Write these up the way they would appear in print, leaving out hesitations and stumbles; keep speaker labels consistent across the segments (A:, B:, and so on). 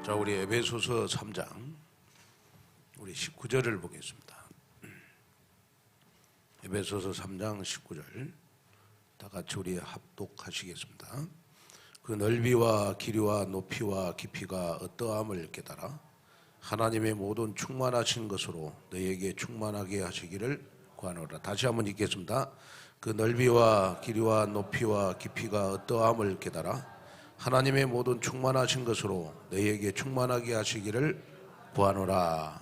A: 자, 우리 에베소서 3장 우리 19절을 보겠습니다. 에베소서 3장 19절 다 같이 우리 합독하시겠습니다. 그 넓이와 길이와 높이와 깊이가 어떠함을 깨달아 하나님의 모든 충만하신 것으로 너희에게 충만하게 하시기를 구하노라. 다시 한번 읽겠습니다. 그 넓이와 길이와 높이와 깊이가 어떠함을 깨달아 하나님의 모든 충만하신 것으로 너희에게 충만하게 하시기를 구하노라.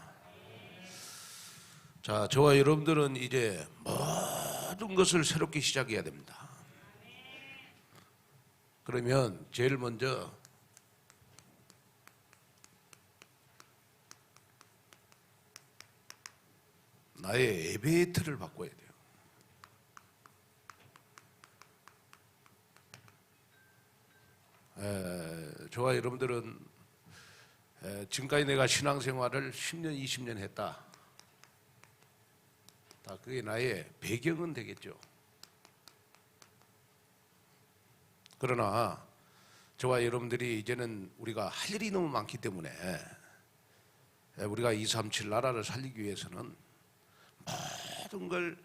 A: 자, 저와 여러분들은 이제 모든 것을 새롭게 시작해야 됩니다. 그러면 제일 먼저 나의 예배의 틀을 바꿔야 돼요. 저와 여러분들은 지금까지 내가 신앙생활을 10년, 20년 했다. 그게 나의 배경은 되겠죠. 그러나 저와 여러분들이 이제는 우리가 할 일이 너무 많기 때문에 우리가 237 나라를 살리기 위해서는 모든 걸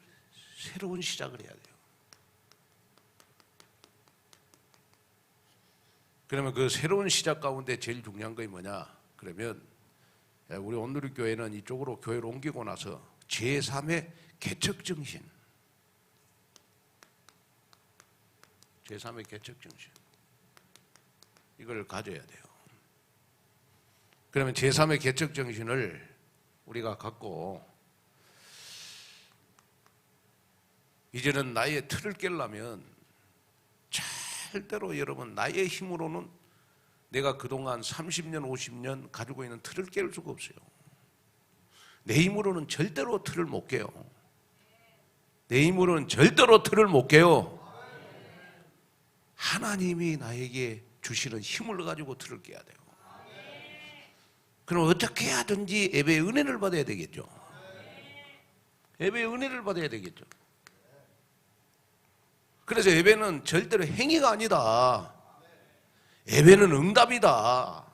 A: 새로운 시작을 해야 돼요. 그러면 그 새로운 시작 가운데 제일 중요한 것이 뭐냐? 그러면 우리 온누리교회는 이쪽으로 교회를 옮기고 나서 제3의 개척정신, 제3의 개척정신 이걸 가져야 돼요. 그러면 제3의 개척정신을 우리가 갖고 이제는 나의 틀을 깨려면 절대로 여러분 나의 힘으로는 내가 그동안 30년 50년 가지고 있는 틀을 깰 수가 없어요. 내 힘으로는 절대로 틀을 못 깨요. 내 힘으로는 절대로 틀을 못 깨요. 하나님이 나에게 주시는 힘을 가지고 틀을 깨야 돼요. 그럼 어떻게 하든지 예배의 은혜를 받아야 되겠죠. 예배의 은혜를 받아야 되겠죠. 그래서 예배는 절대로 행위가 아니다. 예배는 응답이다.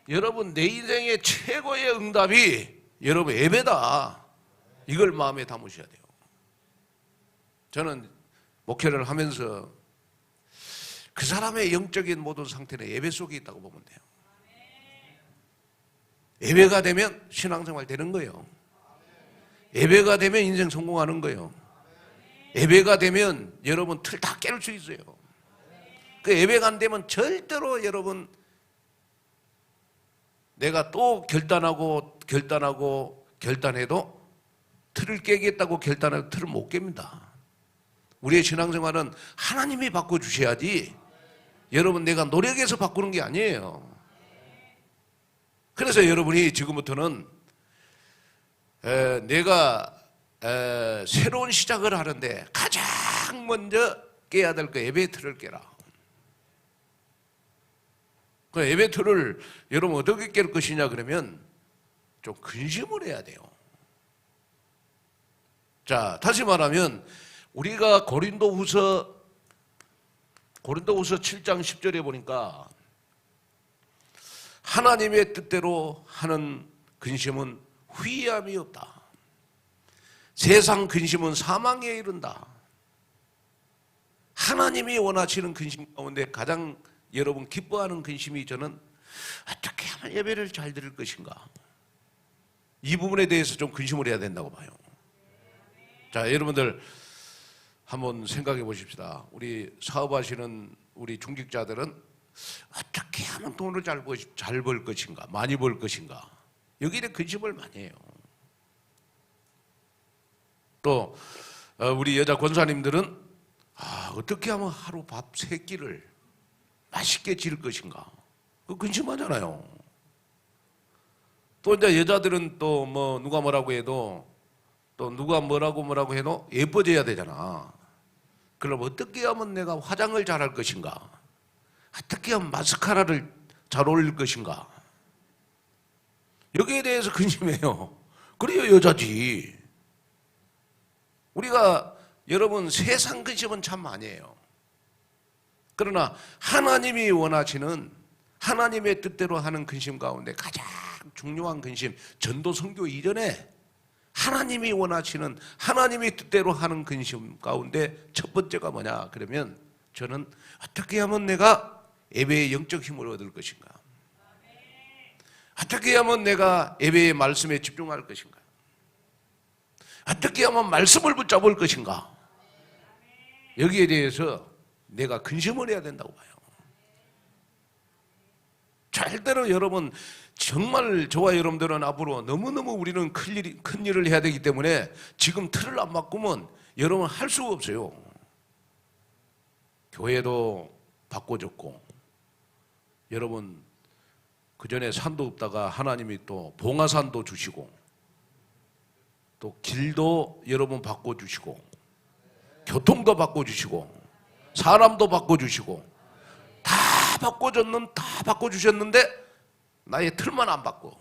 A: 여러분 내 인생의 최고의 응답이 여러분 예배다. 이걸 마음에 담으셔야 돼요. 저는 목회를 하면서 그 사람의 영적인 모든 상태는 예배 속에 있다고 보면 돼요. 예배가 되면 신앙생활 되는 거예요. 예배가 되면 인생 성공하는 거예요. 예배가 되면 여러분 틀 다 깰 수 있어요. 그 예배가 안 되면 절대로 여러분 내가 또 결단해도 틀을 깨겠다고 결단해도 틀을 못 깹니다. 우리의 신앙생활은 하나님이 바꿔주셔야지 여러분 내가 노력해서 바꾸는 게 아니에요. 그래서 여러분이 지금부터는 내가 새로운 시작을 하는데 가장 먼저 깨야 될 거 예배 틀을 깨라. 그 예배 틀을 여러분 어떻게 깰 것이냐 그러면 좀 근심을 해야 돼요. 자, 다시 말하면 우리가 고린도후서 7장 10절에 보니까 하나님의 뜻대로 하는 근심은 후회함이 없다. 세상 근심은 사망에 이른다. 하나님이 원하시는 근심 가운데 가장 여러분 기뻐하는 근심이 저는 어떻게 하면 예배를 잘 드릴 것인가. 이 부분에 대해서 좀 근심을 해야 된다고 봐요. 자, 여러분들 한번 생각해 보십시다. 우리 사업하시는 우리 중직자들은 어떻게 하면 돈을 잘 벌 것인가, 많이 벌 것인가. 여기에 근심을 많이 해요. 또 우리 여자 권사님들은 어떻게 하면 하루 밥 3끼를 맛있게 지을 것인가. 그 근심하잖아요. 또 이제 여자들은 또 뭐 누가 뭐라고 해도 또 누가 뭐라고 해도 예뻐져야 되잖아. 그럼 어떻게 하면 내가 화장을 잘할 것인가? 어떻게 하면 마스카라를 잘 어울릴 것인가? 여기에 대해서 근심해요. 그래요 여자지. 우리가 여러분 세상 근심은 참 많이 해요. 그러나 하나님이 원하시는 하나님의 뜻대로 하는 근심 가운데 가장 중요한 근심, 전도 선교 이전에 하나님이 원하시는 하나님의 뜻대로 하는 근심 가운데 첫 번째가 뭐냐 그러면 저는 어떻게 하면 내가 예배의 영적 힘을 얻을 것인가, 어떻게 하면 내가 예배의 말씀에 집중할 것인가, 어떻게 하면 말씀을 붙잡을 것인가, 여기에 대해서 내가 근심을 해야 된다고 봐요. 절대로 여러분, 정말 저와 여러분들은 앞으로 너무너무 우리는 큰 일을 해야 되기 때문에 지금 틀을 안 바꾸면 여러분 할 수가 없어요. 교회도 바꿔줬고, 여러분 그전에 산도 없다가 하나님이 또 봉화산도 주시고, 또 길도 여러분 바꿔주시고, 교통도 바꿔주시고, 사람도 바꿔주시고, 다 바꿔주셨는데 나의 틀만 안 바꿔.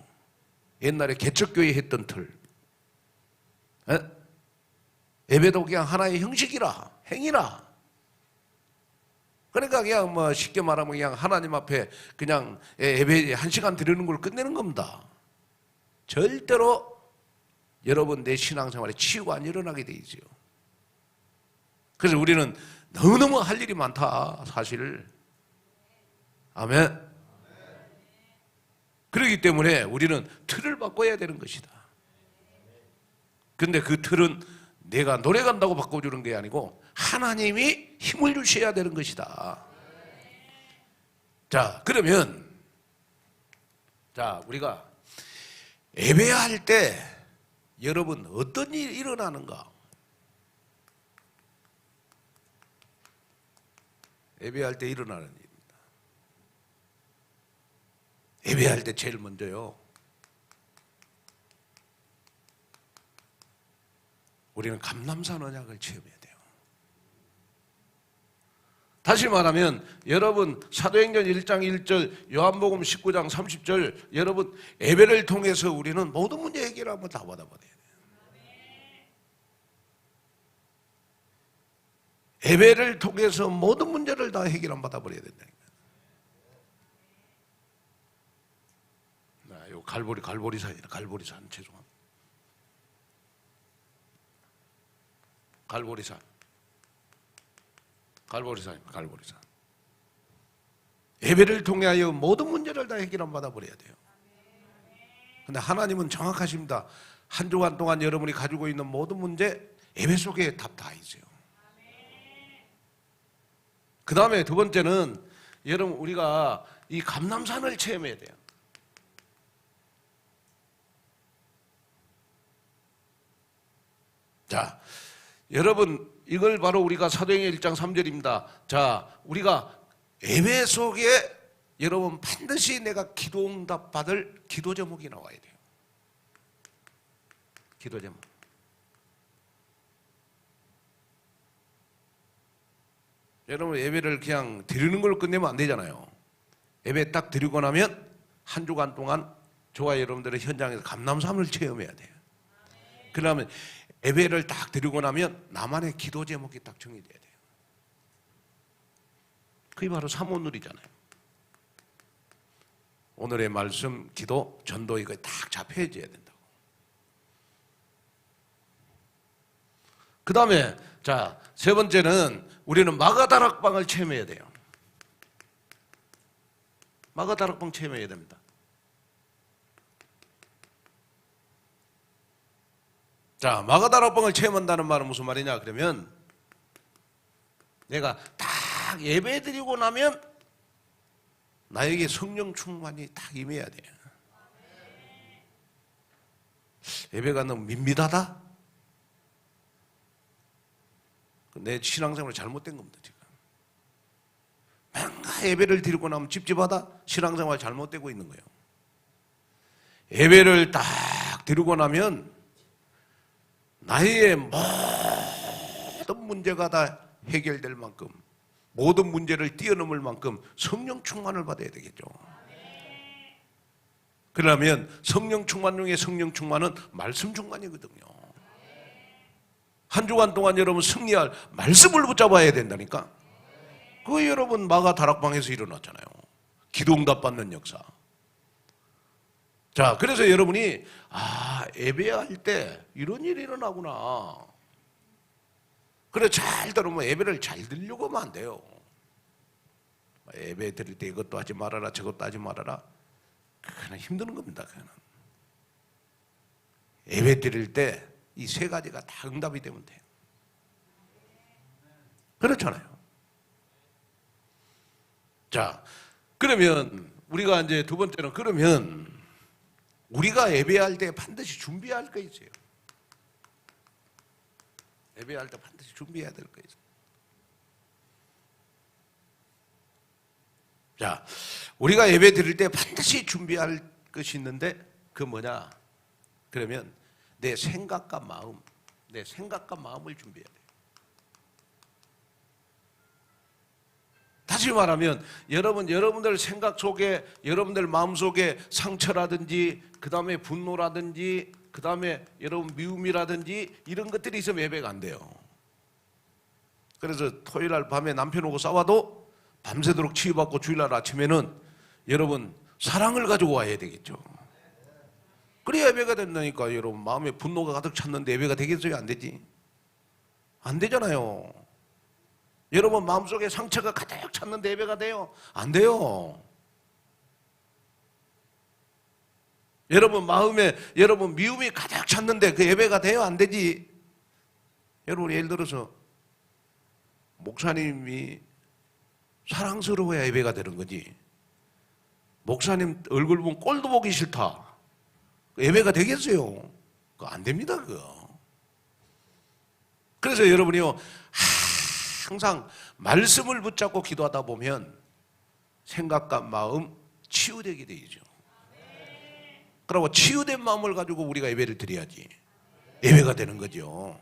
A: 옛날에 개척교회 했던 틀, 예배도 그냥 하나의 형식이라, 행위라. 그러니까 그냥 뭐 쉽게 말하면 그냥 하나님 앞에 그냥 예배 1시간 드리는 걸 끝내는 겁니다. 절대로 여러분 내 신앙생활에 치유가 안 일어나게 돼 있어요. 그래서 우리는 너무너무 할 일이 많다, 사실. 아멘. 그렇기 때문에 우리는 틀을 바꿔야 되는 것이다. 근데 그 틀은 내가 노래 간다고 바꿔주는 게 아니고 하나님이 힘을 주셔야 되는 것이다. 자, 그러면 우리가 예배할 때 여러분 어떤 일이 일어나는가? 예배할 때 일어나는 일입니다. 예배할 때 제일 먼저요, 우리는 감람산 언약을 체험해야 돼요. 다시 말하면 여러분 사도행전 1장 1절, 요한복음 19장 30절, 여러분 예배를 통해서 우리는 모든 문제 해결을 한번 다 받아봐야 돼요. 예배를 통해서 모든 문제를 다 해결 안 받아버려야 된다니까. 요 갈보리산이다. 갈보리산, 죄송합니다. 갈보리산. 예배를 통하여 모든 문제를 다 해결 안 받아버려야 돼요. 근데 하나님은 정확하십니다. 한 주간 동안 여러분이 가지고 있는 모든 문제, 예배 속에 답 다 있어요. 그 다음에 두 번째는 여러분 우리가 이 감람산을 체험해야 돼요. 자, 여러분 이걸 바로 우리가 사도행전 1장 3절입니다. 자, 우리가 예배 속에 여러분 반드시 내가 기도 응답 받을 기도 제목이 나와야 돼요. 기도 제목. 여러분 예배를 그냥 드리는 걸 끝내면 안 되잖아요. 예배 딱 드리고 나면 한 주간 동안 저와 여러분들의 현장에서 감람산을 체험해야 돼요. 그러면 예배를 딱 드리고 나면 나만의 기도 제목이 딱 정해져야 돼요. 그게 바로 삼오늘이잖아요. 오늘의 말씀, 기도, 전도 이거 딱 잡혀져야 된다고. 그 다음에 자, 세 번째는 우리는 마가다락방을 체험해야 돼요. 마가다락방 체험해야 됩니다. 자, 마가다락방을 체험한다는 말은 무슨 말이냐 그러면 내가 딱 예배 드리고 나면 나에게 성령 충만이 딱 임해야 돼요. 예배가 너무 밋밋하다? 내 신앙생활이 잘못된 겁니다. 지금 맨날 예배를 드리고 나면 찝찝하다? 신앙생활 잘못되고 있는 거예요. 예배를 딱 드리고 나면 나의 모든 문제가 다 해결될 만큼, 모든 문제를 뛰어넘을 만큼 성령 충만을 받아야 되겠죠. 그러면 성령 충만 중에 성령 충만은 말씀 충만이거든요. 한 주간 동안 여러분 승리할 말씀을 붙잡아야 된다니까. 그거 여러분 마가 다락방에서 일어났잖아요. 기도응답 받는 역사. 자, 그래서 여러분이 예배할 때 이런 일이 일어나구나. 그래, 잘 들으면 예배를 잘 들으려고 하면 안 돼요. 예배 드릴 때 이것도 하지 말아라, 저것도 하지 말아라. 그거는 힘든 겁니다. 그거는. 예배 드릴 때 이 세 가지가 다 응답이 되면 돼요. 그렇잖아요. 자, 그러면 우리가 이제 두 번째는, 그러면 우리가 예배할 때 반드시 준비할 거 있어요. 예배할 때 반드시 준비해야 될 거 있어요. 자, 우리가 예배 드릴 때 반드시 준비할 것이 있는데 그 뭐냐? 그러면 내 생각과 마음, 내 생각과 마음을 준비해야 돼요. 다시 말하면 여러분들 생각 속에, 여러분들 마음 속에 상처라든지, 그 다음에 분노라든지, 그 다음에 여러분 미움이라든지 이런 것들이 있으면 예배가 안 돼요. 그래서 토요일날 밤에 남편 오고 싸워도 밤새도록 치유받고 주일날 아침에는 여러분 사랑을 가지고 와야 되겠죠. 그래야 예배가 된다니까. 여러분 마음에 분노가 가득 찼는데 예배가 되겠어요? 안 되지? 안 되잖아요. 여러분 마음속에 상처가 가득 찼는데 예배가 돼요? 안 돼요. 여러분 마음에 미움이 가득 찼는데 그 예배가 돼요? 안 되지? 여러분 예를 들어서 목사님이 사랑스러워야 예배가 되는 거지. 목사님 얼굴 보면 꼴도 보기 싫다. 예배가 되겠어요? 그거 안 됩니다, 그거. 그래서 여러분이요, 항상 말씀을 붙잡고 기도하다 보면 생각과 마음 치유되게 되죠. 그리고 치유된 마음을 가지고 우리가 예배를 드려야지 예배가 되는 거죠.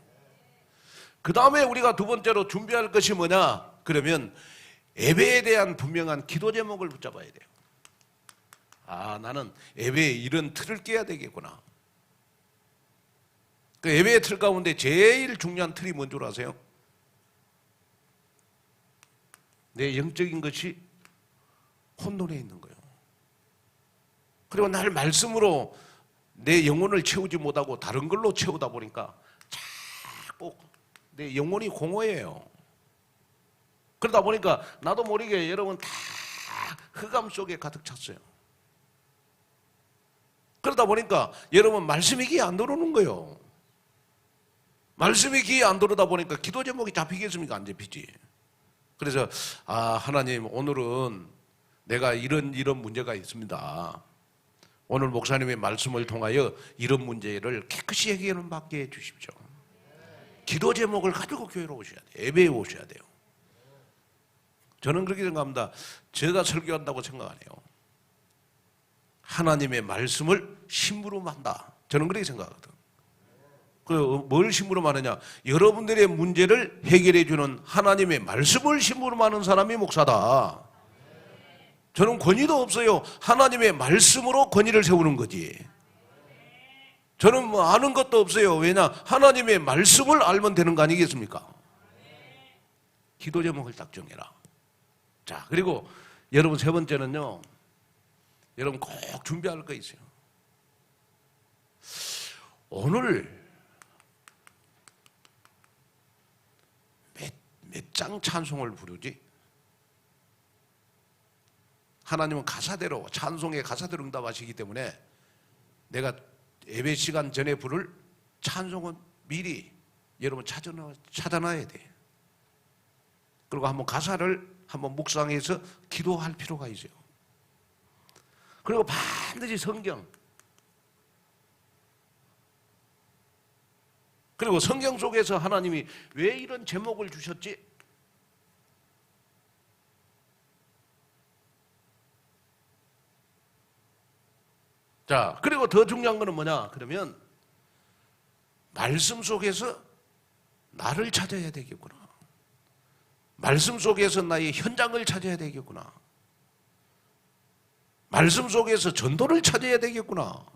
A: 그 다음에 우리가 두 번째로 준비할 것이 뭐냐? 그러면 예배에 대한 분명한 기도 제목을 붙잡아야 돼요. 나는 예배에 이런 틀을 깨야 되겠구나. 그 예배의 틀 가운데 제일 중요한 틀이 뭔 줄 아세요? 내 영적인 것이 혼돈해 있는 거예요. 그리고 날 말씀으로 내 영혼을 채우지 못하고 다른 걸로 채우다 보니까 자꾸 내 영혼이 공허해요. 그러다 보니까 나도 모르게 여러분 다 흑암 속에 가득 찼어요. 그러다 보니까 여러분 말씀이 귀에 안 들어오는 거예요. 말씀이 귀에 안 들어오다 보니까 기도 제목이 잡히겠습니까? 안 잡히지. 그래서 하나님, 오늘은 내가 이런 문제가 있습니다. 오늘 목사님의 말씀을 통하여 이런 문제를 깨끗이 해결받게 해주십시오. 기도 제목을 가지고 교회로 오셔야 돼요. 예배에 오셔야 돼요. 저는 그렇게 생각합니다. 제가 설교한다고 생각 안 해요. 하나님의 말씀을 심부름 한다. 저는 그렇게 생각하거든. 뭘 심부름하느냐? 여러분들의 문제를 해결해 주는 하나님의 말씀을 심부름하는 사람이 목사다. 저는 권위도 없어요. 하나님의 말씀으로 권위를 세우는 거지. 저는 뭐 아는 것도 없어요. 왜냐? 하나님의 말씀을 알면 되는 거 아니겠습니까? 기도 제목을 딱 정해라. 자, 그리고 여러분 세 번째는요, 여러분 꼭 준비할 거 있어요. 오늘 몇 장 찬송을 부르지? 하나님은 가사대로, 찬송의 가사대로 응답하시기 때문에 내가 예배 시간 전에 부를 찬송은 미리 여러분 찾아놔야 돼. 그리고 한번 가사를 한번 묵상해서 기도할 필요가 있어요. 그리고 반드시 성경, 그리고 성경 속에서 하나님이 왜 이런 제목을 주셨지? 자, 그리고 더 중요한 거는 뭐냐? 그러면 말씀 속에서 나를 찾아야 되겠구나. 말씀 속에서 나의 현장을 찾아야 되겠구나. 말씀 속에서 전도를 찾아야 되겠구나.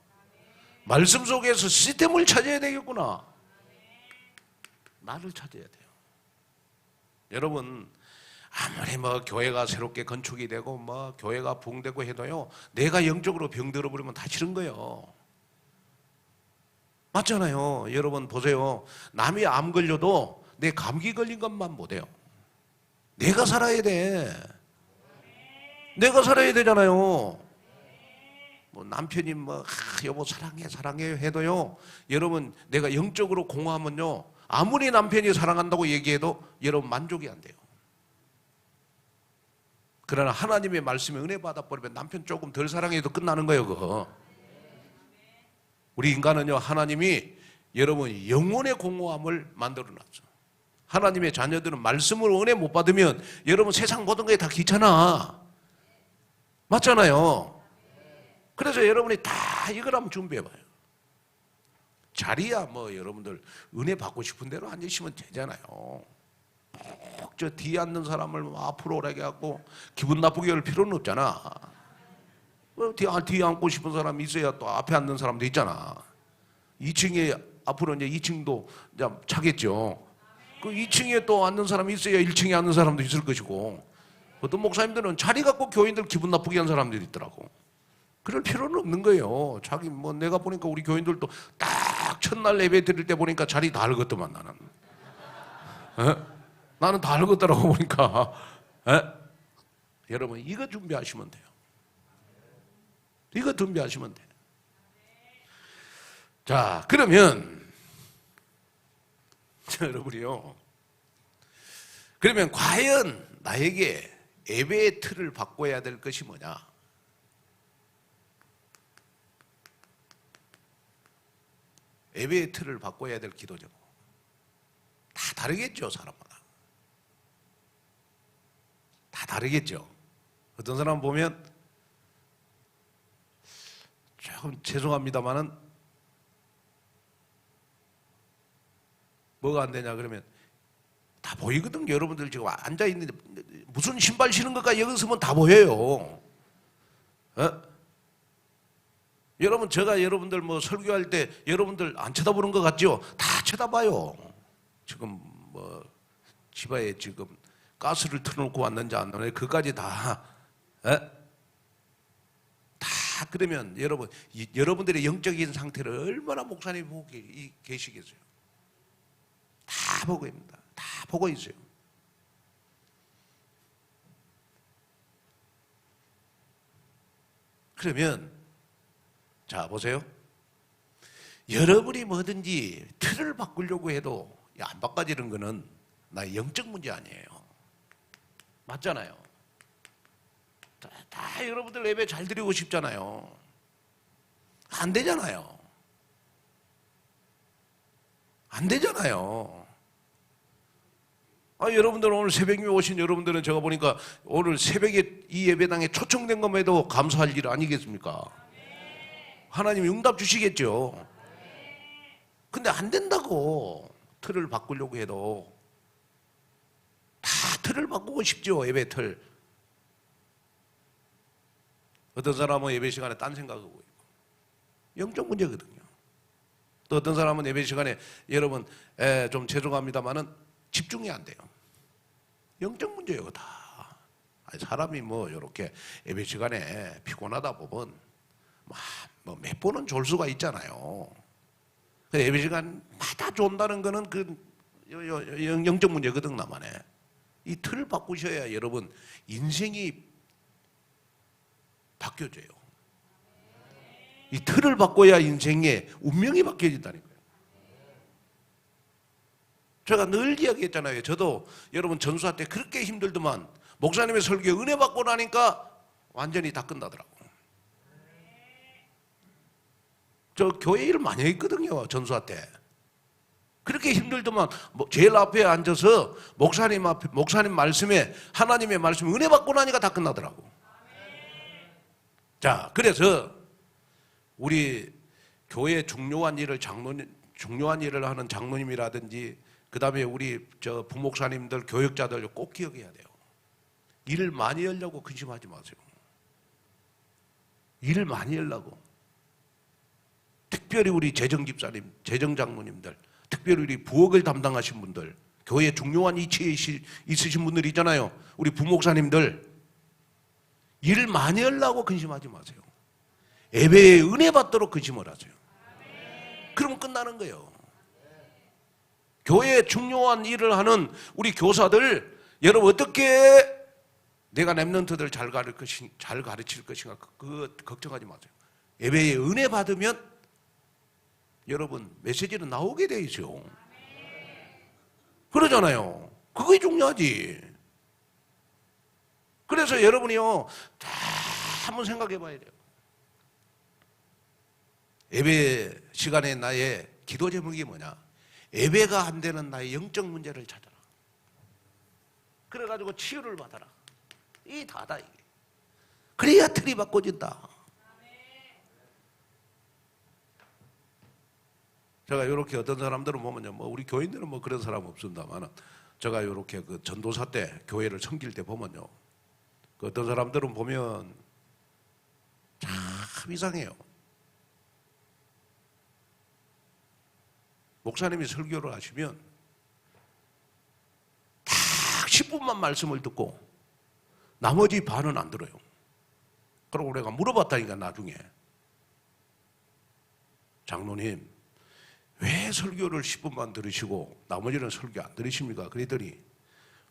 A: 말씀 속에서 시스템을 찾아야 되겠구나. 나를 찾아야 돼요. 여러분, 아무리 뭐 교회가 새롭게 건축이 되고 뭐 교회가 부흥되고 해도요, 내가 영적으로 병들어 버리면 다 싫은 거예요. 맞잖아요. 여러분 보세요. 남이 암 걸려도 내 감기 걸린 것만 못해요. 내가 살아야 돼. 내가 살아야 되잖아요. 뭐 남편이 뭐 여보 사랑해 사랑해 해도요, 여러분 내가 영적으로 공허하면요, 아무리 남편이 사랑한다고 얘기해도 여러분 만족이 안 돼요. 그러나 하나님의 말씀에 은혜 받아버리면 남편 조금 덜 사랑해도 끝나는 거예요. 그거. 우리 인간은요, 하나님이 여러분 영혼의 공허함을 만들어놨죠. 하나님의 자녀들은 말씀으로 은혜 못 받으면 여러분 세상 모든 게 다 귀찮아. 맞잖아요. 그래서 여러분이 다 이걸 한번 준비해봐요. 자리야 뭐 여러분들 은혜 받고 싶은 대로 앉으시면 되잖아요. 저 뒤에 앉는 사람을 앞으로 오라게 하고 기분 나쁘게 할 필요는 없잖아. 뒤에 앉고 싶은 사람이 있어야 또 앞에 앉는 사람도 있잖아. 2층에 앞으로 이제 2층도 이제 차겠죠. 그 2층에 또 앉는 사람이 있어야 1층에 앉는 사람도 있을 것이고, 어떤 목사님들은 자리 갖고 교인들 기분 나쁘게 한 사람들이 있더라고. 그럴 필요는 없는 거예요. 자기 뭐 내가 보니까 우리 교인들도 딱 첫날 예배 드릴 때 보니까 자리 다 헐었더만 나는. 나는 다 헐었더라고 보니까. 여러분 이거 준비하시면 돼요. 이거 준비하시면 돼요. 자, 그러면 여러분이요, 그러면 과연 나에게 예배의 틀을 바꿔야 될 것이 뭐냐? 예배의 틀을 바꿔야 될 기도죠. 다 다르겠죠, 사람마다. 다 다르겠죠. 어떤 사람 보면 조금 죄송합니다만은 뭐가 안 되냐 그러면 다 보이거든요. 여러분들 지금 앉아 있는데 무슨 신발 신은 것까지 여기 서면 다 보여요. 여러분 제가 여러분들 뭐 설교할 때 여러분들 안 쳐다보는 것 같죠? 다 쳐다봐요. 지금 뭐 집안에 지금 가스를 틀어놓고 왔는지 안 왔는지 그까지 다. 다 그러면 여러분 여러분들의 영적인 상태를 얼마나 목사님이 보고 계시겠어요? 다 보고 있습니다. 다 보고 있어요. 그러면 자 보세요. 여러분이 뭐든지 틀을 바꾸려고 해도 안 바꿔지는 거는 나의 영적 문제 아니에요. 맞잖아요. 다 여러분들 예배 잘 드리고 싶잖아요. 안 되잖아요. 안 되잖아요. 여러분들 오늘 새벽에 오신 여러분들은 제가 보니까 오늘 새벽에 이 예배당에 초청된 것에도 감사할 일 아니겠습니까? 하나님이 응답 주시겠죠. 근데 안 된다고. 틀을 바꾸려고 해도 다 틀을 바꾸고 싶죠. 예배 틀. 어떤 사람은 예배 시간에 딴 생각하고 있고 영적 문제거든요. 또 어떤 사람은 예배 시간에 여러분 좀 죄송합니다만은 집중이 안 돼요. 영적 문제예요 다. 사람이 뭐 이렇게 예배 시간에 피곤하다 보면 뭐 몇 번은 졸 수가 있잖아요. 예배 시간마다 존다는 거는 그 영적 문제거든 나만의. 이 틀을 바꾸셔야 여러분 인생이 바뀌어져요. 이 틀을 바꿔야 인생의 운명이 바뀌어진다는 거예요. 제가 늘 이야기했잖아요. 저도 여러분 전수할 때 그렇게 힘들더만 목사님의 설교에 은혜 받고 나니까 완전히 다 끝나더라고. 저 교회 일 많이 했거든요. 전수할 때. 그렇게 힘들더만 제일 앞에 앉아서 목사님 말씀에 하나님의 말씀에 은혜 받고 나니까 다 끝나더라고. 자, 그래서 우리 교회 중요한 일을 하는 장로님이라든지 그 다음에 우리 저 부목사님들 교역자들 꼭 기억해야 돼요. 일을 많이 하려고 근심하지 마세요. 일을 많이 하려고. 특별히 우리 재정집사님, 재정장로님들, 특별히 우리 부엌을 담당하신 분들, 교회 중요한 위치에 있으신 분들이 있잖아요. 우리 부목사님들, 일 많이 하려고 근심하지 마세요. 예배에 은혜 받도록 근심을 하세요. 그러면 끝나는 거예요. 교회에 중요한 일을 하는 우리 교사들, 여러분 어떻게 내가 랩런트들 잘 가르칠 것인가, 그거 걱정하지 마세요. 예배에 은혜 받으면 여러분 메시지는 나오게 돼 있어요. 그러잖아요. 그게 중요하지. 그래서 여러분이요, 다 한번 생각해 봐야 돼요. 예배 시간에 나의 기도 제목이 뭐냐? 예배가 안 되는 나의 영적 문제를 찾아라. 그래가지고 치유를 받아라. 이 다다 이게. 그래야 틀이 바꿔진다. 제가 이렇게 어떤 사람들은 보면요, 뭐 우리 교인들은 뭐 그런 사람 없습니다만, 제가 이렇게 그 전도사 때 교회를 섬길 때 보면요, 그 어떤 사람들은 보면 참 이상해요. 목사님이 설교를 하시면 딱 10분만 말씀을 듣고 나머지 반은 안 들어요. 그러고 내가 물어봤다니까, 나중에. 장로님, 왜 설교를 10분만 들으시고 나머지는 설교 안 들으십니까? 그랬더니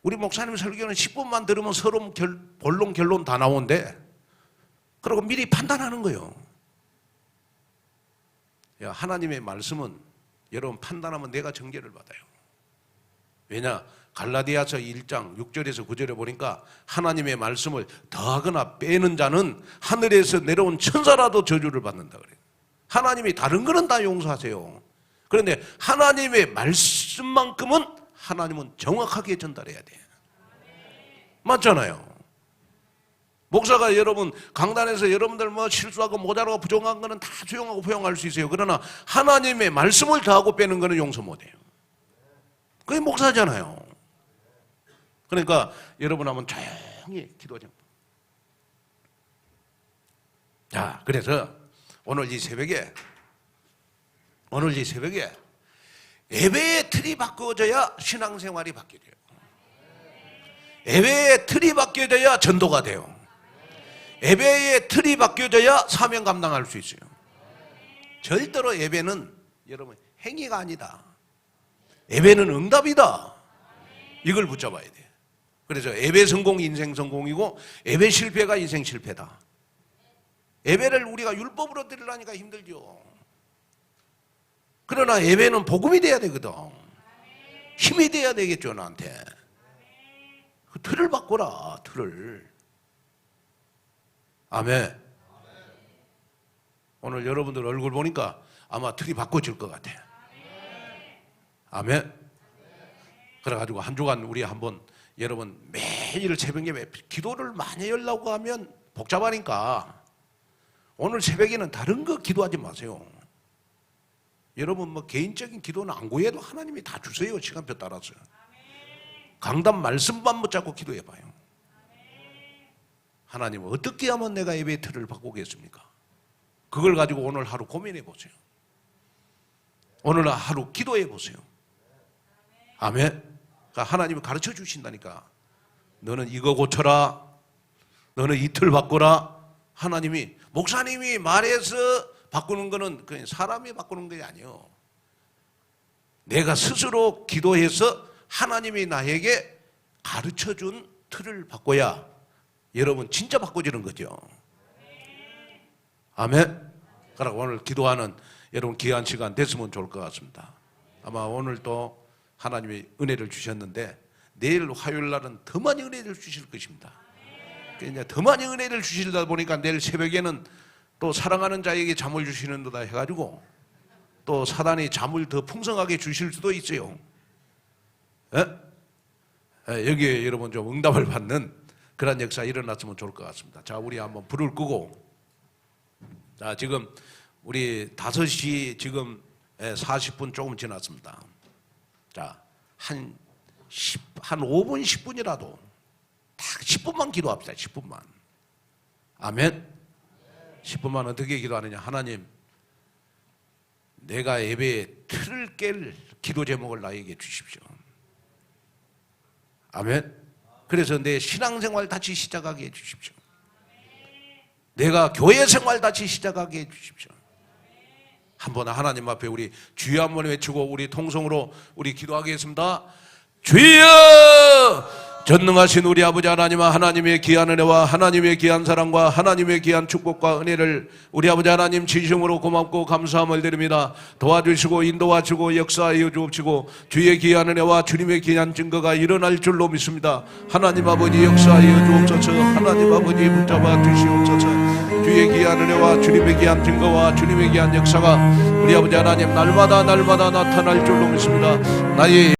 A: 우리 목사님 설교는 10분만 들으면 서로 본론 결론 다 나오는데, 그러고 미리 판단하는 거예요. 야, 하나님의 말씀은 여러분 판단하면 내가 정죄를 받아요. 왜냐? 갈라디아서 1장 6절에서 9절에 보니까 하나님의 말씀을 더하거나 빼는 자는 하늘에서 내려온 천사라도 저주를 받는다 그래요. 하나님이 다른 거는 다 용서하세요. 그런데 하나님의 말씀만큼은 하나님은 정확하게 전달해야 돼. 맞잖아요. 목사가 여러분 강단에서 여러분들 뭐 실수하고 모자라고 부정한 거는 다 수용하고 포용할 수 있어요. 그러나 하나님의 말씀을 더하고 빼는 거는 용서 못해요. 그게 목사잖아요. 그러니까 여러분 한번 조용히 기도하자. 자, 그래서 오늘 이 새벽에 예배의 틀이 바꿔져야 신앙생활이 바뀌어져요. 예배의 틀이 바뀌어져야 전도가 돼요. 예배의 틀이 바뀌어져야 사명 감당할 수 있어요. 절대로 예배는 여러분 행위가 아니다. 예배는 응답이다. 이걸 붙잡아야 돼. 그래서 예배 성공이 인생 성공이고 예배 실패가 인생 실패다. 예배를 우리가 율법으로 드리려니까 힘들죠. 그러나 예배는 복음이 돼야 되거든. 힘이 돼야 되겠죠, 나한테. 그 틀을 바꿔라, 틀을. 아멘. 오늘 여러분들 얼굴 보니까 아마 틀이 바꿔질 것 같아. 아멘. 그래가지고 한 주간 우리 한번 여러분 매일 새벽에 기도를 많이 하려고 하면 복잡하니까 오늘 새벽에는 다른 거 기도하지 마세요. 여러분 뭐 개인적인 기도는 안 구해도 하나님이 다 주세요. 시간표 따라서. 강단 말씀만 붙잡고 기도해봐요. 하나님 어떻게 하면 내가 예배의 틀을 바꾸겠습니까? 그걸 가지고 오늘 하루 고민해 보세요. 오늘 하루 기도해 보세요. 아멘. 그러니까 하나님이 가르쳐 주신다니까. 너는 이거 고쳐라. 너는 이 틀 바꿔라. 하나님이, 목사님이 말해서 바꾸는 거는 그냥 사람이 바꾸는 게 아니에요. 내가 스스로 기도해서 하나님이 나에게 가르쳐 준 틀을 바꿔야 여러분 진짜 바꿔지는 거죠. 아멘. 그러니까 오늘 기도하는 여러분 귀한 시간 됐으면 좋을 것 같습니다. 아마 오늘 또 하나님이 은혜를 주셨는데 내일 화요일 날은 더 많이 은혜를 주실 것입니다. 이제 더 많이 은혜를 주시다 보니까 내일 새벽에는 또 사랑하는 자에게 잠을 주시는 도다 해가지고 또 사단이 잠을 더 풍성하게 주실 수도 있어요. 여기에 여러분 좀 응답을 받는 그런 역사 일어났으면 좋을 것 같습니다. 자, 우리 한번 불을 끄고, 자, 지금 우리 5시 지금 40분 조금 지났습니다. 자, 한 5분, 10분이라도 딱 10분만 기도합시다. 10분만. 아멘. 10분만 어떻게 기도하느냐. 하나님, 내가 예배에 틀을 깰 기도 제목을 나에게 주십시오. 아멘. 그래서 내 신앙생활 다시 시작하게 해주십시오. 내가 교회 생활 다시 시작하게 해주십시오. 한번 하나님 앞에 우리 주여 한번 외치고 우리 통성으로 우리 기도하겠습니다. 주여! 전능하신 우리 아버지 하나님의 귀한 은혜와 하나님의 귀한 사랑과 하나님의 귀한 축복과 은혜를 우리 아버지 하나님 진심으로 고맙고 감사함을 드립니다. 도와주시고 인도하시고 역사하여 주옵시고 주의 귀한 은혜와 주님의 귀한 증거가 일어날 줄로 믿습니다. 하나님 아버지 역사하여 주옵소서. 하나님 아버지 붙잡아 주시옵소서. 주의 귀한 은혜와 주님의 귀한 증거와 주님의 귀한 역사가 우리 아버지 하나님 날마다 나타날 줄로 믿습니다. 나의